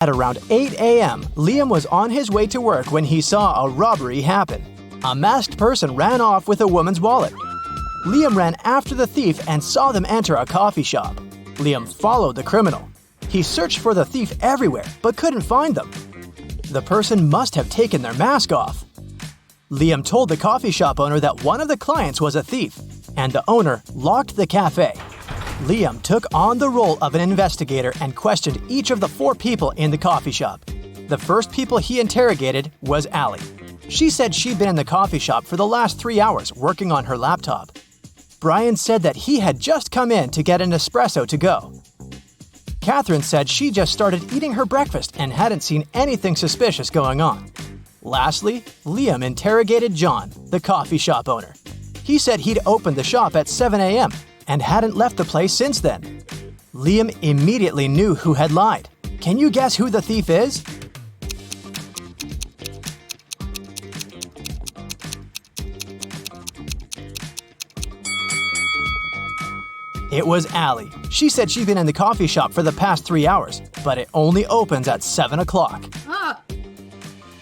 At around 8 a.m., Liam was on his way to work when he saw a robbery happen. A masked person ran off with a woman's wallet. Liam ran after the thief and saw them enter a coffee shop. Liam followed the criminal. He searched for the thief everywhere, but couldn't find them. The person must have taken their mask off. Liam told the coffee shop owner that one of the clients was a thief, and the owner locked the cafe. Liam took on the role of an investigator and questioned each of the 4 people in the coffee shop. The first people he interrogated was Allie. She said she'd been in the coffee shop for the last 3 hours working on her laptop. Brian said that he had just come in to get an espresso to go. Catherine said she just started eating her breakfast and hadn't seen anything suspicious going on. Lastly, Liam interrogated John, the coffee shop owner. He said he'd opened the shop at 7 a.m. and hadn't left the place since then. Liam immediately knew who had lied. Can you guess who the thief is? It was Allie. She said she'd been in the coffee shop for the past 3 hours, but it only opens at 7 o'clock.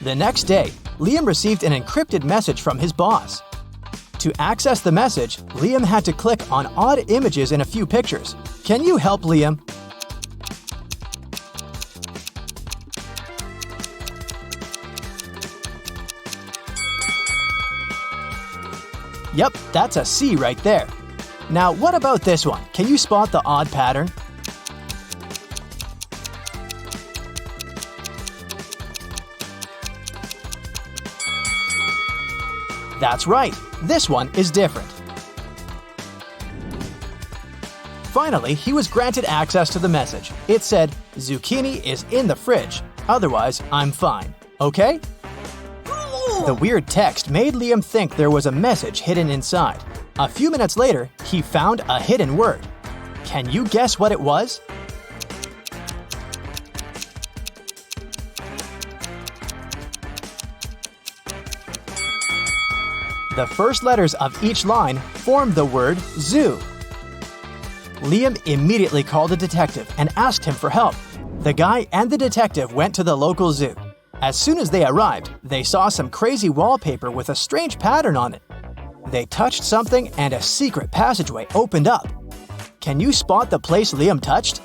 The next day, Liam received an encrypted message from his boss. To access the message, Liam had to click on odd images in a few pictures. Can you help Liam? Yep, that's a C right there. Now, what about this one? Can you spot the odd pattern? That's right, this one is different. Finally, he was granted access to the message. It said, "Zucchini is in the fridge, otherwise I'm fine. Okay?" The weird text made Liam think there was a message hidden inside. A few minutes later, he found a hidden word. Can you guess what it was? The first letters of each line formed the word zoo. Liam immediately called a detective and asked him for help. The guy and the detective went to the local zoo. As soon as they arrived, they saw some crazy wallpaper with a strange pattern on it. They touched something and a secret passageway opened up. Can you spot the place Liam touched?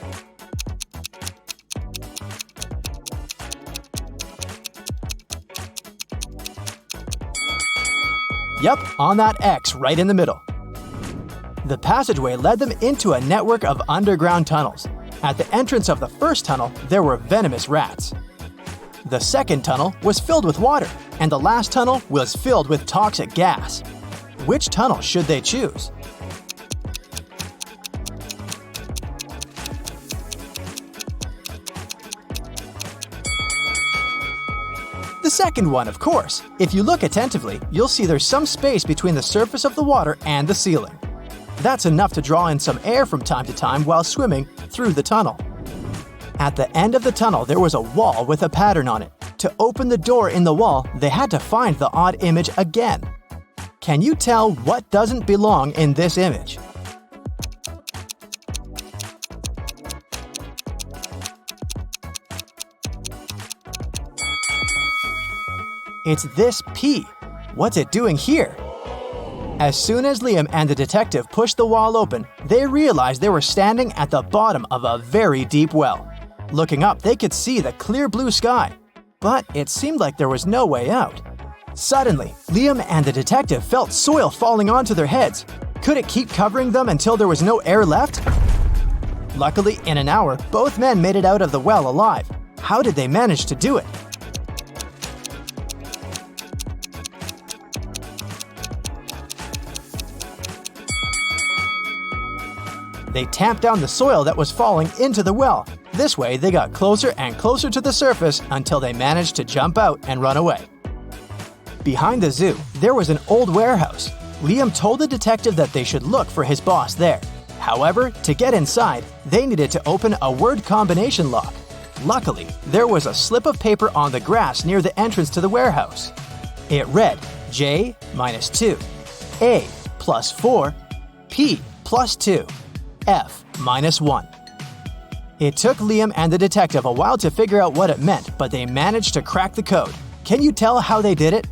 Yep, on that X right in the middle. The passageway led them into a network of underground tunnels. At the entrance of the first tunnel, there were venomous rats. The second tunnel was filled with water, and the last tunnel was filled with toxic gas. Which tunnel should they choose? The second one, of course. If you look attentively, you'll see there's some space between the surface of the water and the ceiling. That's enough to draw in some air from time to time while swimming through the tunnel. At the end of the tunnel, there was a wall with a pattern on it. To open the door in the wall, they had to find the odd image again. Can you tell what doesn't belong in this image? It's this P. What's it doing here? As soon as Liam and the detective pushed the wall open, they realized they were standing at the bottom of a very deep well. Looking up, they could see the clear blue sky, but it seemed like there was no way out. Suddenly, Liam and the detective felt soil falling onto their heads. Could it keep covering them until there was no air left? Luckily, in an hour, both men made it out of the well alive. How did they manage to do it? They tamped down the soil that was falling into the well. This way, they got closer and closer to the surface until they managed to jump out and run away. Behind the zoo, there was an old warehouse. Liam told the detective that they should look for his boss there. However, to get inside, they needed to open a word combination lock. Luckily, there was a slip of paper on the grass near the entrance to the warehouse. It read J minus 2, A plus 4, P plus 2, F minus 1. It took Liam and the detective a while to figure out what it meant, but they managed to crack the code. Can you tell how they did it?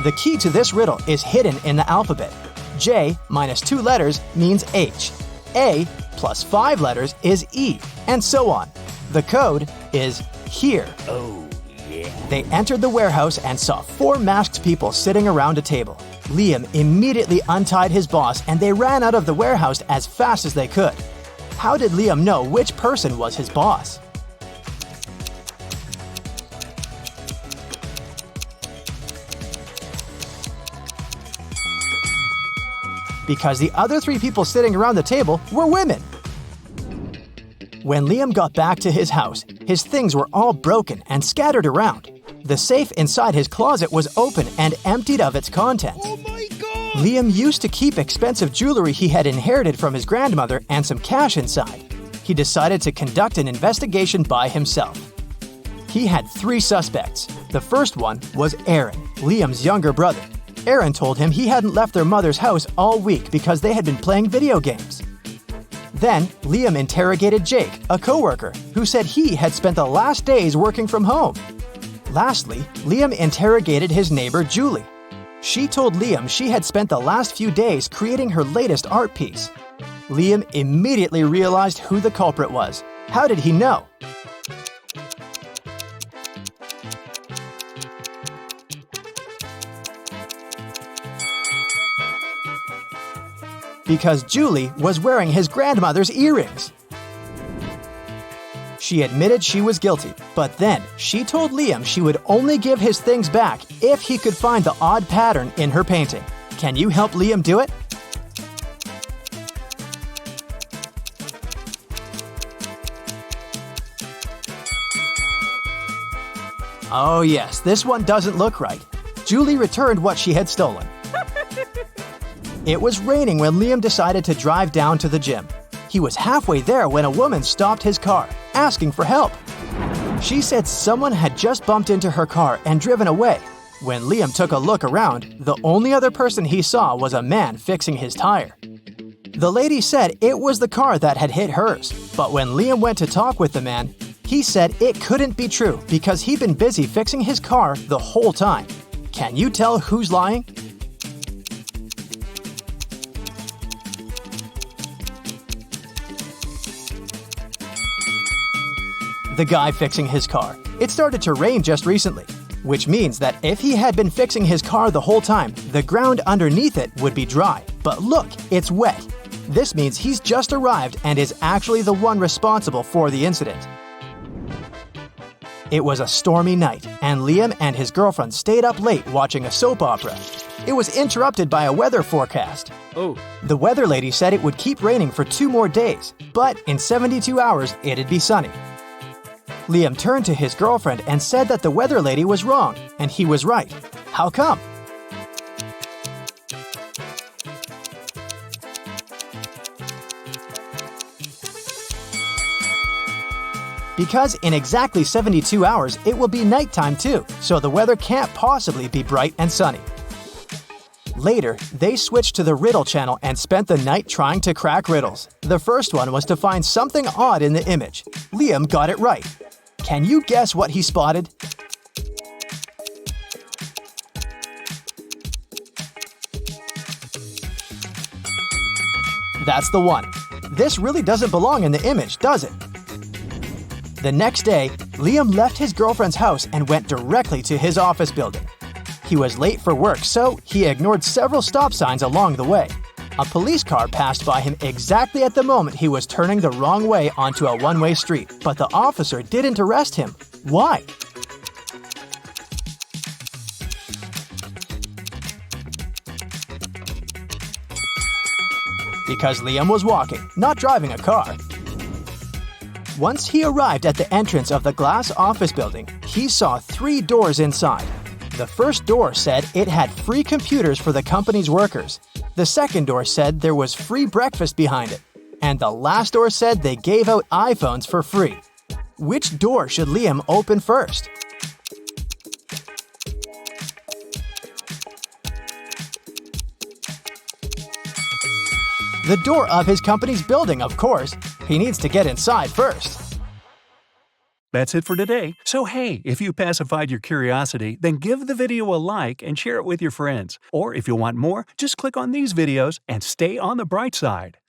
The key to this riddle is hidden in the alphabet. J minus 2 letters means H. A plus 5 letters is E, and so on. The code is here. Oh, yeah. They entered the warehouse and saw 4 masked people sitting around a table. Liam immediately untied his boss and they ran out of the warehouse as fast as they could. How did Liam know which person was his boss? Because the other 3 people sitting around the table were women. When Liam got back to his house, his things were all broken and scattered around. The safe inside his closet was open and emptied of its contents. Oh my God! Liam used to keep expensive jewelry he had inherited from his grandmother and some cash inside. He decided to conduct an investigation by himself. He had 3 suspects. The first one was Aaron, Liam's younger brother. Aaron told him he hadn't left their mother's house all week because they had been playing video games. Then, Liam interrogated Jake, a coworker, who said he had spent the last days working from home. Lastly, Liam interrogated his neighbor Julie. She told Liam she had spent the last few days creating her latest art piece. Liam immediately realized who the culprit was. How did he know? Because Julie was wearing his grandmother's earrings. She admitted she was guilty, but then she told Liam she would only give his things back if he could find the odd pattern in her painting. Can you help Liam do it? Oh yes, this one doesn't look right. Julie returned what she had stolen. It was raining when Liam decided to drive down to the gym. He was halfway there when a woman stopped his car, asking for help. She said someone had just bumped into her car and driven away. When Liam took a look around, the only other person he saw was a man fixing his tire. The lady said it was the car that had hit hers, but when Liam went to talk with the man, he said it couldn't be true because he'd been busy fixing his car the whole time. Can you tell who's lying? The guy fixing his car. It started to rain just recently, which means that if he had been fixing his car the whole time, the ground underneath it would be dry. But look, it's wet. This means he's just arrived and is actually the one responsible for the incident. It was a stormy night, and Liam and his girlfriend stayed up late watching a soap opera. It was interrupted by a weather forecast. Oh. The weather lady said it would keep raining for 2 more days, but in 72 hours it'd be sunny. Liam turned to his girlfriend and said that the weather lady was wrong, and he was right. How come? Because in exactly 72 hours, it will be nighttime too, so the weather can't possibly be bright and sunny. Later, they switched to the Riddle channel and spent the night trying to crack riddles. The first one was to find something odd in the image. Liam got it right. Can you guess what he spotted? That's the one. This really doesn't belong in the image, does it? The next day, Liam left his girlfriend's house and went directly to his office building. He was late for work, so he ignored several stop signs along the way. A police car passed by him exactly at the moment he was turning the wrong way onto a one-way street, but the officer didn't arrest him. Why? Because Liam was walking, not driving a car. Once he arrived at the entrance of the glass office building, he saw 3 doors inside. The first door said it had free computers for the company's workers. The second door said there was free breakfast behind it. And the last door said they gave out iPhones for free. Which door should Liam open first? The door of his company's building, of course. He needs to get inside first. That's it for today. So hey, if you pacified your curiosity, then give the video a like and share it with your friends. Or if you want more, just click on these videos and stay on the bright side.